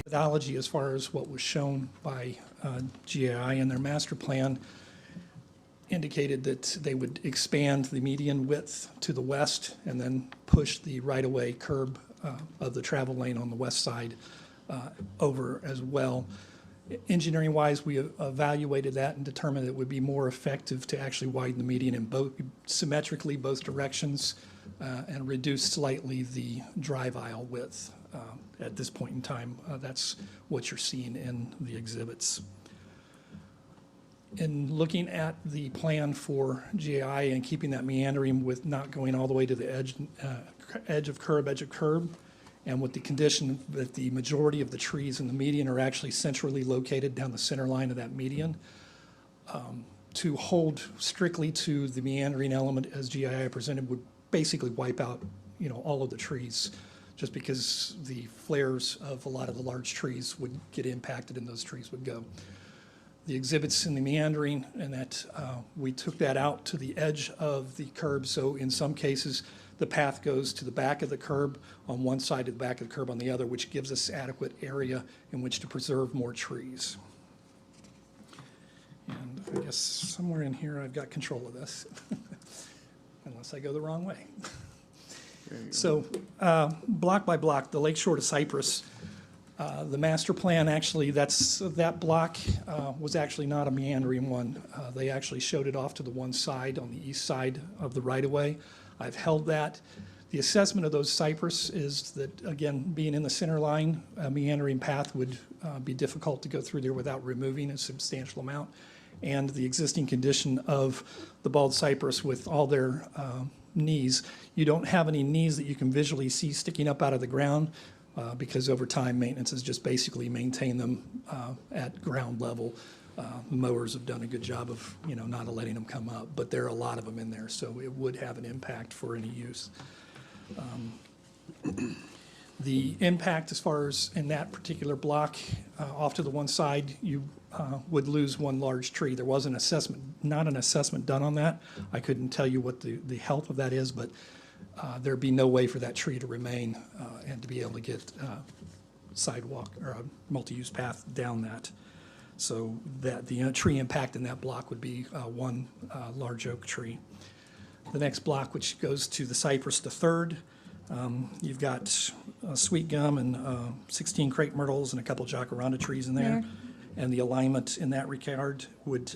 methodology as far as what was shown by GAI in their master plan indicated that they would expand the median width to the west and then push the right-of-way curb of the travel lane on the west side over as well. Engineering-wise, we evaluated that and determined it would be more effective to actually widen the median in both symmetrically both directions and reduce slightly the drive aisle width. At this point in time, that's what you're seeing in the exhibits. In looking at the plan for GAI and keeping that meandering with not going all the way to the edge of curb, and with the condition that the majority of the trees in the median are actually centrally located down the center line of that median, to hold strictly to the meandering element as GII presented would basically wipe out, all of the trees, just because the flares of a lot of the large trees would get impacted and those trees would go. The exhibits in the meandering, and that we took that out to the edge of the curb, so in some cases the path goes to the back of the curb on one side, to the back of the curb on the other, which gives us adequate area in which to preserve more trees. And I guess somewhere in here I've got control of this, unless I go the wrong way. So block by block, the Lakeshore to Cypress, the master plan actually, that block was actually not a meandering one. They actually showed it off to the one side on the east side of the right-of-way. I've held that. The assessment of those cypress is that, again, being in the center line, a meandering path would be difficult to go through there without removing a substantial amount. And the existing condition of the bald cypress with all their knees, you don't have any knees that you can visually see sticking up out of the ground because over time maintenance has just basically maintained them at ground level. Mowers have done a good job of not letting them come up, but there are a lot of them in there, so it would have an impact for any use. The impact as far as in that particular block, off to the one side, you would lose one large tree. There was an assessment, not an assessment done on that. I couldn't tell you what the health of that is, but there'd be no way for that tree to remain and to be able to get sidewalk or a multi-use path down that. So that the tree impact in that block would be one large oak tree. The next block, which goes to the cypress to third, you've got sweet gum and 16 crepe myrtles and a couple jacaranda trees in there. And the alignment in that regard would,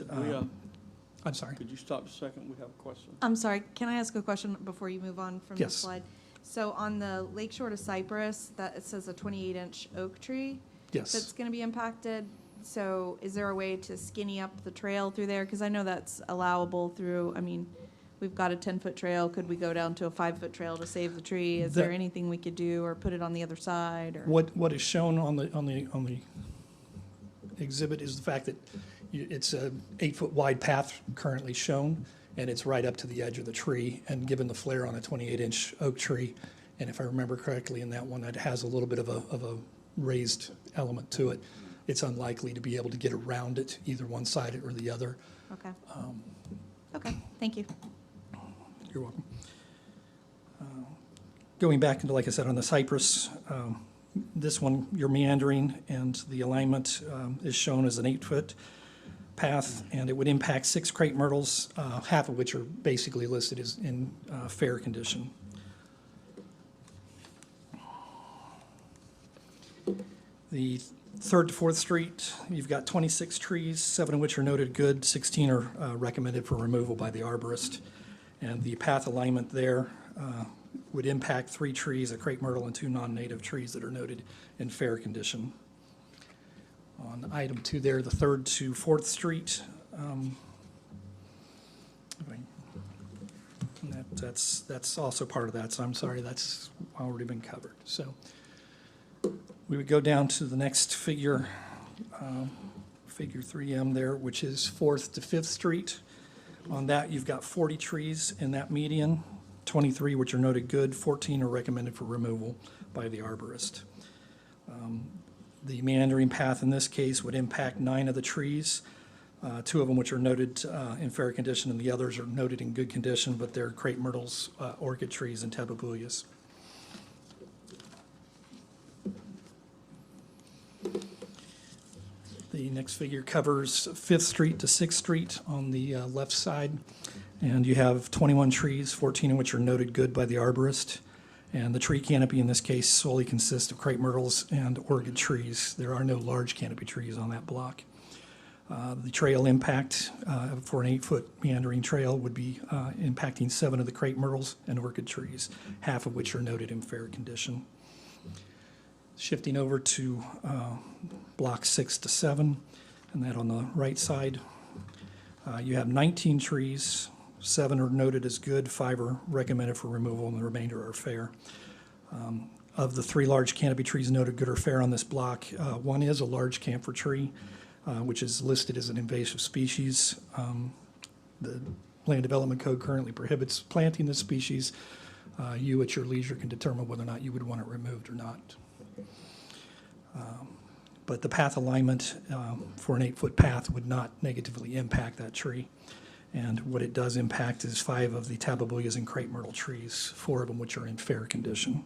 I'm sorry. Could you stop a second? We have a question. I'm sorry. Can I ask a question before you move on from Yes. the slide? So on the Lakeshore to Cypress, that it says a 28-inch oak tree Yes. that's going to be impacted. So is there a way to skinny up the trail through there? Because I know that's allowable through, we've got a 10-foot trail. Could we go down to a 5-foot trail to save the tree? Is there anything we could do, or put it on the other side? Or What is shown on the exhibit is the fact that it's a 8-foot wide path currently shown, and it's right up to the edge of the tree. And given the flare on a 28-inch oak tree, and if I remember correctly, in that one that has a little bit of a raised element to it, it's unlikely to be able to get around it, either one side or the other. Okay. Okay. Thank you. You're welcome. Going back into, like I said, on the cypress, this one, you're meandering, and the alignment is shown as an 8-foot path, and it would impact 6 crepe myrtles, half of which are basically listed as in fair condition. The 3rd to 4th Street, you've got 26 trees, 7 of which are noted good, 16 are recommended for removal by the arborist. And the path alignment there would impact 3 trees, a crepe myrtle and 2 non-native trees that are noted in fair condition. On item 2 there, the 3rd to 4th Street, that's also part of that, so I'm sorry, that's already been covered. So we would go down to the next figure, figure 3M there, which is 4th to 5th Street. On that, you've got 40 trees in that median, 23 which are noted good, 14 are recommended for removal by the arborist. The meandering path in this case would impact 9 of the trees, 2 of them which are noted in fair condition, and the others are noted in good condition, but they're crepe myrtles, orchid trees, and tabebuias. The next figure covers 5th Street to 6th Street on the left side. And you have 21 trees, 14 of which are noted good by the arborist. And the tree canopy in this case solely consists of crepe myrtles and orchid trees. There are no large canopy trees on that block. The trail impact for an 8-foot meandering trail would be impacting 7 of the crepe myrtles and orchid trees, half of which are noted in fair condition. Shifting over to block 6 to 7, and that on the right side, you have 19 trees. 7 are noted as good, 5 are recommended for removal, and the remainder are fair. Of the 3 large canopy trees noted good or fair on this block, 1 is a large camphor tree, which is listed as an invasive species. The Land Development Code currently prohibits planting this species. You at your leisure can determine whether or not you would want it removed or not. But the path alignment for an 8-foot path would not negatively impact that tree. And what it does impact is 5 of the tababuyas and crepe myrtle trees, 4 of them which are in fair condition.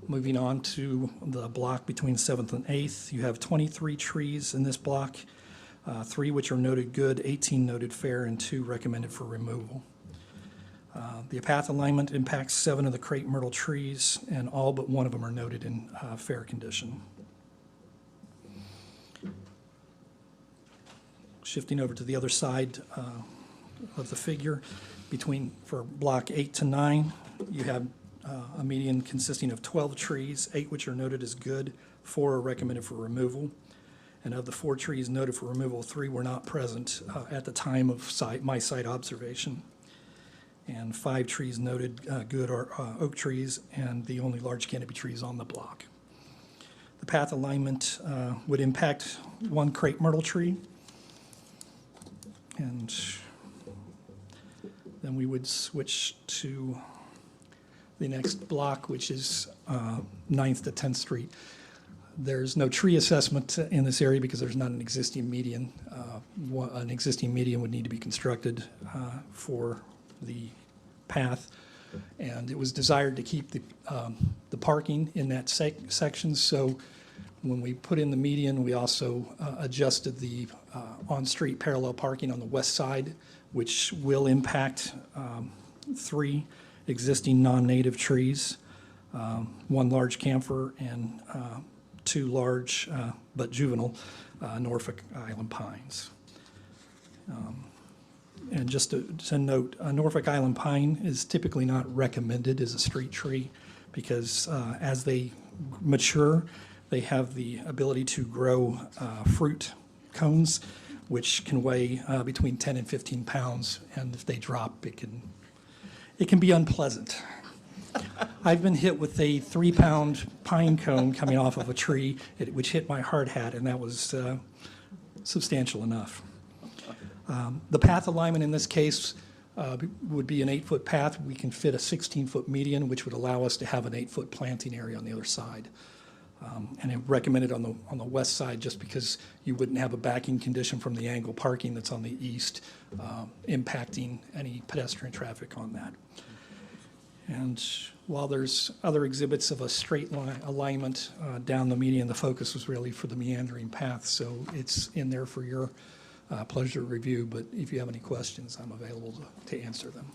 Moving on to the block between 7th and 8th, you have 23 trees in this block, 3 which are noted good, 18 noted fair, and 2 recommended for removal. The path alignment impacts 7 of the crepe myrtle trees, and all but 1 of them are noted in fair condition. Shifting over to the other side of the figure, for block 8 to 9, you have a median consisting of 12 trees, 8 which are noted as good, 4 are recommended for removal. And of the 4 trees noted for removal, 3 were not present at the time of my site observation. And 5 trees noted good are oak trees, and the only large canopy trees on the block. The path alignment would impact 1 crepe myrtle tree. And then we would switch to the next block, which is 9th to 10th Street. There's no tree assessment in this area because there's not an existing median. An existing median would need to be constructed for the path, and it was desired to keep the parking in that section. So when we put in the median, we also adjusted the on-street parallel parking on the west side, which will impact 3 existing non-native trees, 1 large camphor, and 2 large but juvenile Norfolk Island pines. And just to note, a Norfolk Island pine is typically not recommended as a street tree because as they mature, they have the ability to grow fruit cones, which can weigh between 10 and 15 pounds, and if they drop, it can be unpleasant. I've been hit with a 3-pound pine cone coming off of a tree, which hit my hard hat, and that was substantial enough. The path alignment in this case would be an 8-foot path. We can fit a 16-foot median, which would allow us to have an 8-foot planting area on the other side. And it recommended on the west side just because you wouldn't have a backing condition from the angle parking that's on the east impacting any pedestrian traffic on that. And while there's other exhibits of a straight line alignment down the median, the focus was really for the meandering path. So it's in there for your pleasure to review, but if you have any questions, I'm available to answer them.